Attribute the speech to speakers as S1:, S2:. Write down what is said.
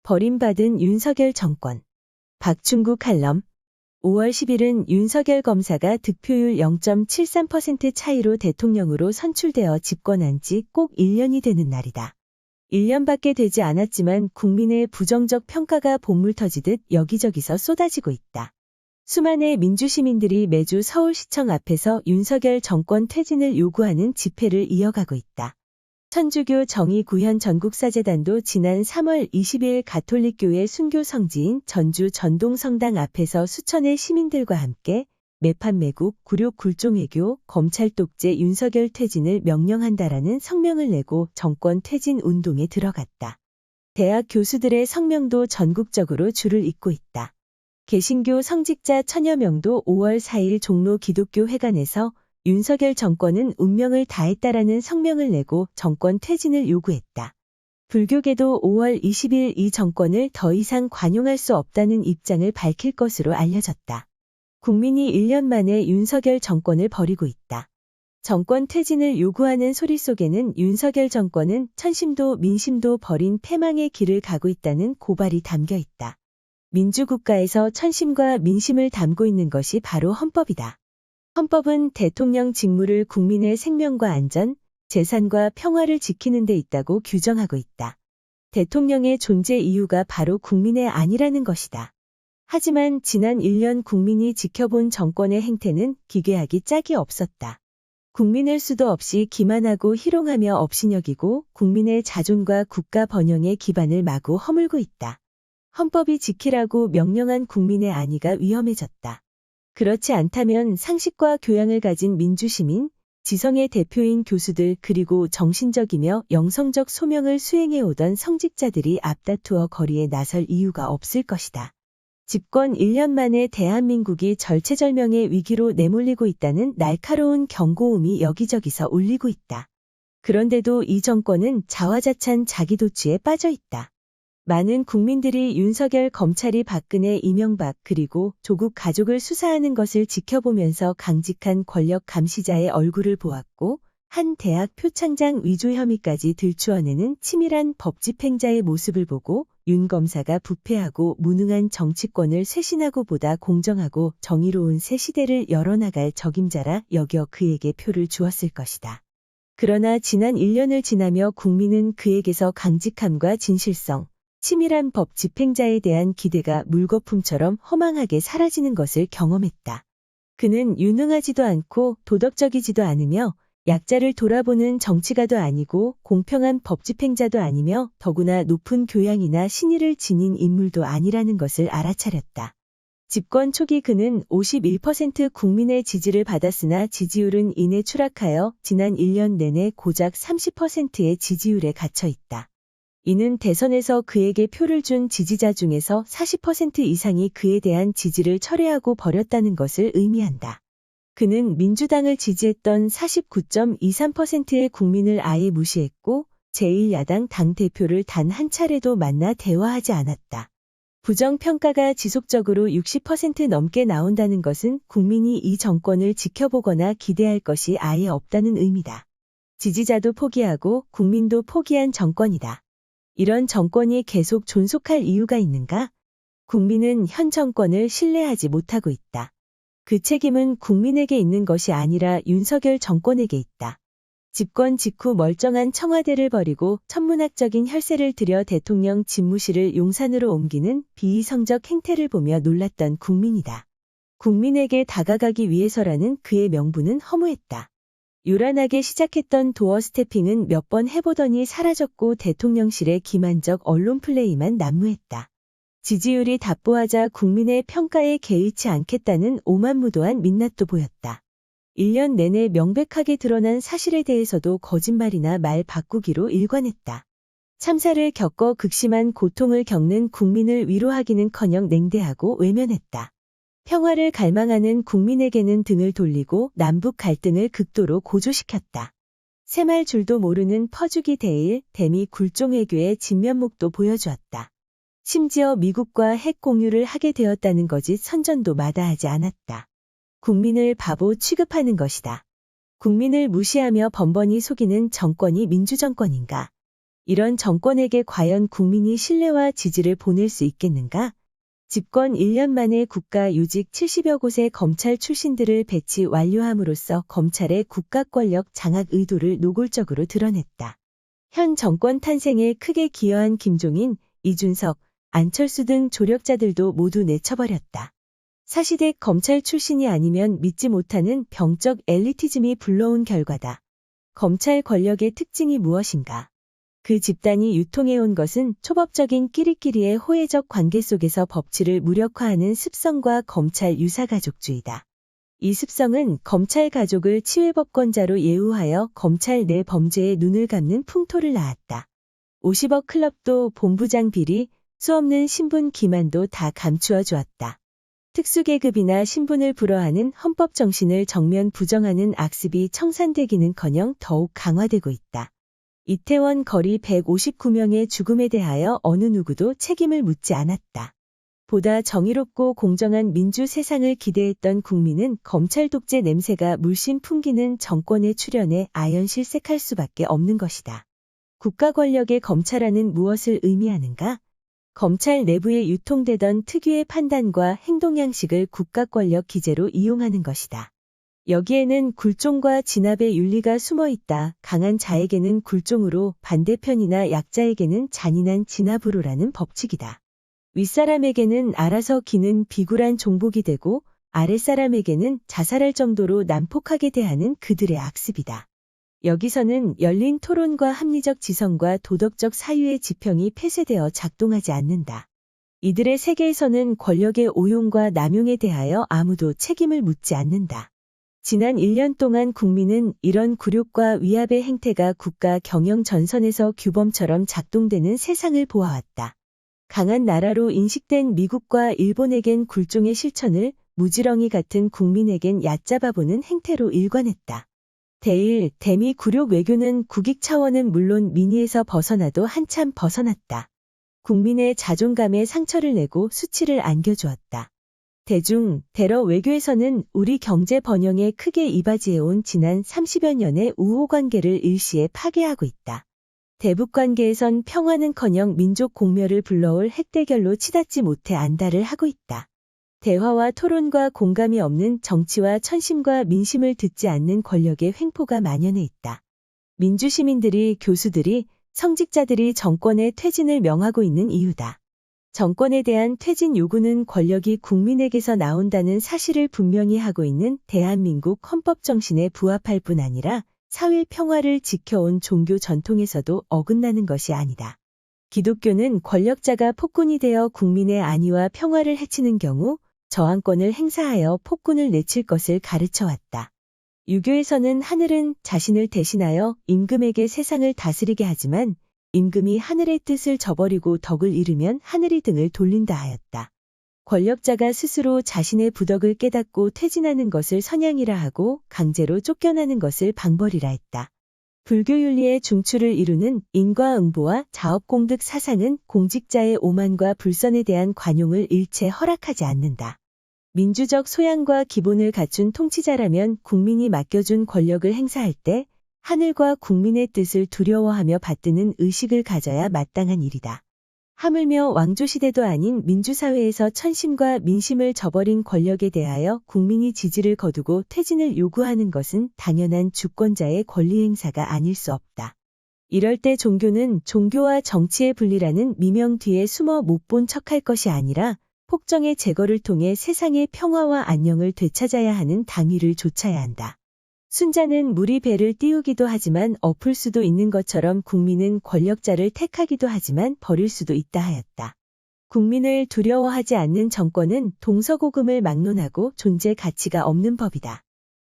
S1: 버림받은 윤석열 정권. 박충구 칼럼. 5월 10일은 윤석열 검사가 득표율 0.73% 차이로 대통령으로 선출되어 집권한 지 꼭 1년이 되는 날이다. 1년밖에 되지 않았지만 국민의 부정적 평가가 본물 터지듯 여기저기서 쏟아지고 있다. 수많은 민주시민들이 매주 서울시청 앞에서 윤석열 정권 퇴진을 요구하는 집회를 이어가고 있다. 천주교 정의구현 전국사재단도 지난 3월 20일 가톨릭교회 순교 성지인 전주 전동성당 앞에서 수천의 시민들과 함께 매판매국, 굴욕 굴종외교, 검찰 독재 윤석열 퇴진을 명령한다라는 성명을 내고 정권 퇴진 운동에 들어갔다. 대학 교수들의 성명도 전국적으로 줄을 잇고 있다. 개신교 성직자 천여 명도 5월 4일 종로 기독교 회관에서 윤석열 정권은 운명을 다했다라는 성명을 내고 정권 퇴진을 요구했다. 불교계도 5월 20일 이 정권을 더 이상 관용할 수 없다는 입장을 밝힐 것으로 알려졌다. 국민이 1년 만에 윤석열 정권을 버리고 있다. 정권 퇴진을 요구하는 소리 속에는 윤석열 정권은 천심도 민심도 버린 패망의 길을 가고 있다는 고발이 담겨 있다. 민주국가에서 천심과 민심을 담고 있는 것이 바로 헌법이다. 헌법은 대통령 직무를 국민의 생명과 안전, 재산과 평화를 지키는 데 있다고 규정하고 있다. 대통령의 존재 이유가 바로 국민의 안이라는 것이다. 하지만 지난 1년 국민이 지켜본 정권의 행태는 기괴하기 짝이 없었다. 국민을 수도 없이 기만하고 희롱하며 업신여기고 국민의 자존과 국가 번영의 기반을 마구 허물고 있다. 헌법이 지키라고 명령한 국민의 안위가 위험해졌다. 그렇지 않다면 상식과 교양을 가진 민주시민, 지성의 대표인 교수들 그리고 정신적이며 영성적 소명을 수행해오던 성직자들이 앞다투어 거리에 나설 이유가 없을 것이다. 집권 1년 만에 대한민국이 절체절명의 위기로 내몰리고 있다는 날카로운 경고음이 여기저기서 울리고 있다. 그런데도 이 정권은 자화자찬 자기도취에 빠져 있다. 많은 국민들이 윤석열 검찰이 박근혜 이명박 그리고 조국 가족을 수사하는 것을 지켜보면서 강직한 권력 감시자의 얼굴을 보았고 한 대학 표창장 위조 혐의까지 들추어내는 치밀한 법 집행자의 모습을 보고 윤 검사가 부패하고 무능한 정치권을 쇄신하고 보다 공정하고 정의로운 새 시대를 열어나갈 적임자라 여겨 그에게 표를 주었을 것이다. 그러나 지난 1년을 지나며 국민은 그에게서 강직함과 진실성, 치밀한 법 집행자에 대한 기대가 물거품처럼 허망하게 사라지는 것을 경험했다. 그는 유능하지도 않고 도덕적이지도 않으며 약자를 돌아보는 정치가도 아니고 공평한 법 집행자도 아니며 더구나 높은 교양이나 신의를 지닌 인물도 아니라는 것을 알아차렸다. 집권 초기 그는 51% 국민의 지지를 받았으나 지지율은 이내 추락하여 지난 1년 내내 고작 30%의 지지율에 갇혀 있다. 이는 대선에서 그에게 표를 준 지지자 중에서 40% 이상이 그에 대한 지지를 철회하고 버렸다는 것을 의미한다. 그는 민주당을 지지했던 49.23%의 국민을 아예 무시했고 제1야당 당대표를 단 한 차례도 만나 대화하지 않았다. 부정평가가 지속적으로 60% 넘게 나온다는 것은 국민이 이 정권을 지켜보거나 기대할 것이 아예 없다는 의미다. 지지자도 포기하고 국민도 포기한 정권이다. 이런 정권이 계속 존속할 이유가 있는가? 국민은 현 정권을 신뢰하지 못하고 있다. 그 책임은 국민에게 있는 것이 아니라 윤석열 정권에게 있다. 집권 직후 멀쩡한 청와대를 버리고 천문학적인 혈세를 들여 대통령 집무실을 용산으로 옮기는 비이성적 행태를 보며 놀랐던 국민이다. 국민에게 다가가기 위해서라는 그의 명분은 허무했다. 요란하게 시작했던 도어 스태핑은 몇 번 해보더니 사라졌고 대통령실의 기만적 언론 플레이만 난무했다. 지지율이 답보하자 국민의 평가에 개의치 않겠다는 오만무도한 민낯도 보였다. 1년 내내 명백하게 드러난 사실에 대해서도 거짓말이나 말 바꾸기로 일관했다. 참사를 겪어 극심한 고통을 겪는 국민을 위로하기는커녕 냉대하고 외면했다. 평화를 갈망하는 국민에게는 등을 돌리고 남북 갈등을 극도로 고조시켰다. 새말 줄도 모르는 퍼주기 대일, 대미 굴종외교의 진면목도 보여주었다. 심지어 미국과 핵 공유를 하게 되었다는 거짓 선전도 마다하지 않았다. 국민을 바보 취급하는 것이다. 국민을 무시하며 번번이 속이는 정권이 민주정권인가? 이런 정권에게 과연 국민이 신뢰와 지지를 보낼 수 있겠는가? 집권 1년 만에 국가 요직 70여 곳의 검찰 출신들을 배치 완료함으로써 검찰의 국가 권력 장악 의도를 노골적으로 드러냈다. 현 정권 탄생에 크게 기여한 김종인, 이준석, 안철수 등 조력자들도 모두 내쳐버렸다. 사시댁 검찰 출신이 아니면 믿지 못하는 병적 엘리티즘이 불러온 결과다. 검찰 권력의 특징이 무엇인가? 그 집단이 유통해온 것은 초법적인 끼리끼리의 호혜적 관계 속에서 법치를 무력화하는 습성과 검찰 유사가족주의다. 이 습성은 검찰 가족을 치외법권자로 예우하여 검찰 내 범죄에 눈을 감는 풍토를 낳았다. 50억 클럽도 본부장 비리, 수없는 신분 기만도 다 감추어 주었다. 특수계급이나 신분을 불허하는 헌법 정신을 정면 부정하는 악습이 청산되기는커녕 더욱 강화되고 있다. 이태원 거리 159명의 죽음에 대하여 어느 누구도 책임을 묻지 않았다. 보다 정의롭고 공정한 민주 세상을 기대했던 국민은 검찰 독재 냄새가 물씬 풍기는 정권의 출현에 아연실색할 수밖에 없는 것이다. 국가 권력의 검찰화는 무엇을 의미하는가? 검찰 내부에 유통되던 특유의 판단과 행동 양식을 국가 권력 기제로 이용하는 것이다. 여기에는 굴종과 진압의 윤리가 숨어 있다. 강한 자에게는 굴종으로, 반대편이나 약자에게는 잔인한 진압으로라는 법칙이다. 윗사람에게는 알아서 기는 비굴한 종복이 되고 아랫사람에게는 자살할 정도로 난폭하게 대하는 그들의 악습이다. 여기서는 열린 토론과 합리적 지성과 도덕적 사유의 지평이 폐쇄되어 작동하지 않는다. 이들의 세계에서는 권력의 오용과 남용에 대하여 아무도 책임을 묻지 않는다. 지난 1년 동안 국민은 이런 굴욕과 위압의 행태가 국가 경영 전선에서 규범처럼 작동되는 세상을 보아왔다. 강한 나라로 인식된 미국과 일본에겐 굴종의 실천을 무지렁이 같은 국민에겐 얕잡아보는 행태로 일관했다. 대일, 대미 굴욕 외교는 국익 차원은 물론 민의에서 벗어나도 한참 벗어났다. 국민의 자존감에 상처를 내고 수치를 안겨주었다. 대중, 대러 외교에서는 우리 경제 번영에 크게 이바지해온 지난 30여 년의 우호관계를 일시에 파괴하고 있다. 대북관계에선 평화는커녕 민족 공멸을 불러올 핵대결로 치닫지 못해 안달을 하고 있다. 대화와 토론과 공감이 없는 정치와 천심과 민심을 듣지 않는 권력의 횡포가 만연해 있다. 민주시민들이, 교수들이, 성직자들이 정권의 퇴진을 명하고 있는 이유다. 정권에 대한 퇴진 요구는 권력이 국민에게서 나온다는 사실을 분명히 하고 있는 대한민국 헌법 정신에 부합할 뿐 아니라 사회 평화를 지켜온 종교 전통에서도 어긋나는 것이 아니다. 기독교는 권력자가 폭군이 되어 국민의 안위와 평화를 해치는 경우 저항권을 행사하여 폭군을 내칠 것을 가르쳐왔다. 유교에서는 하늘은 자신을 대신하여 임금에게 세상을 다스리게 하지만 임금이 하늘의 뜻을 저버리고 덕을 잃으면 하늘이 등을 돌린다 하였다. 권력자가 스스로 자신의 부덕을 깨닫고 퇴진하는 것을 선양이라 하고 강제로 쫓겨나는 것을 방벌이라 했다. 불교윤리의 중추를 이루는 인과응보와 자업공득 사상은 공직자의 오만과 불선에 대한 관용을 일체 허락하지 않는다. 민주적 소양과 기본을 갖춘 통치자라면 국민이 맡겨준 권력을 행사할 때 하늘과 국민의 뜻을 두려워하며 받드는 의식을 가져야 마땅한 일이다. 하물며 왕조시대도 아닌 민주사회에서 천심과 민심을 저버린 권력에 대하여 국민이 지지를 거두고 퇴진을 요구하는 것은 당연한 주권자의 권리 행사가 아닐 수 없다. 이럴 때 종교는 종교와 정치의 분리라는 미명 뒤에 숨어 못 본 척할 것이 아니라 폭정의 제거를 통해 세상의 평화와 안녕을 되찾아야 하는 당위를 좇아야 한다. 순자는 물이 배를 띄우기도 하지만 엎을 수도 있는 것처럼 국민은 권력자를 택하기도 하지만 버릴 수도 있다 하였다. 국민을 두려워하지 않는 정권은 동서고금을 막론하고 존재 가치가 없는 법이다.